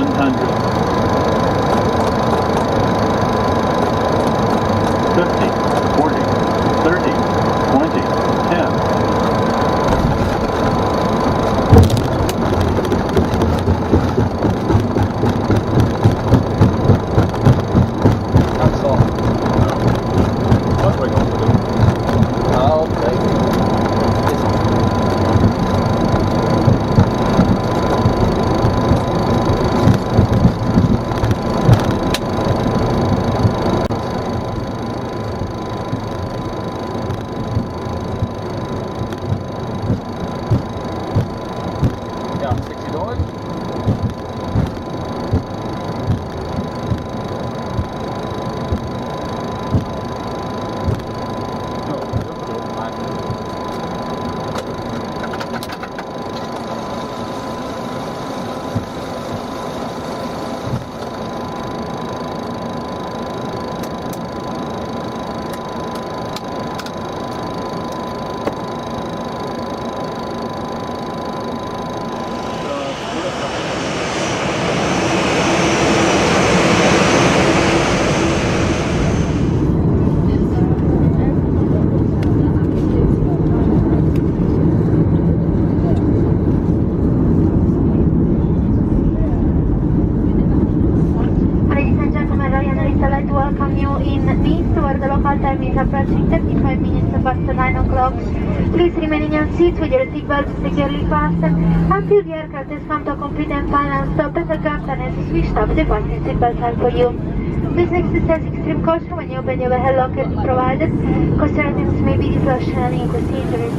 100. 50, 40, 30, 20, 10. That's all. What are we going to do? I'll take it. Yeah, $60. No, Ladies and gentlemen, Ryan Air would like to welcome you in Nice, where the local time is approaching 35 minutes past 9 o'clock. Please remain in your seats with your seatbelts securely fastened until the aircraft has come to a complete and final stop and the captain has switched off the fasten seatbelt sign for you. Please exercise extreme caution when you open your overhead locker provided, because certain items may be dislodged and increase injuries.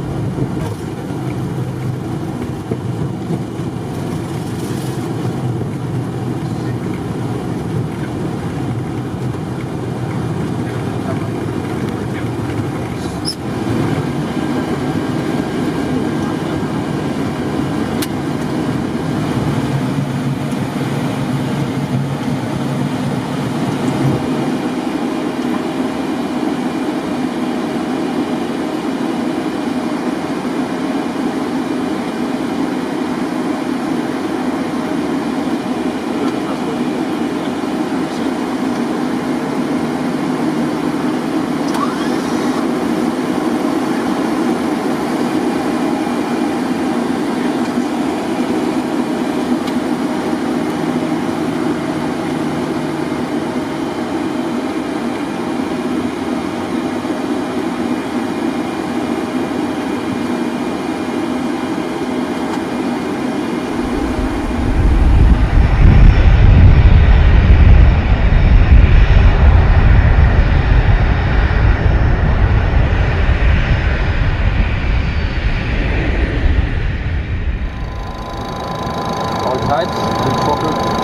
All tight, the throttle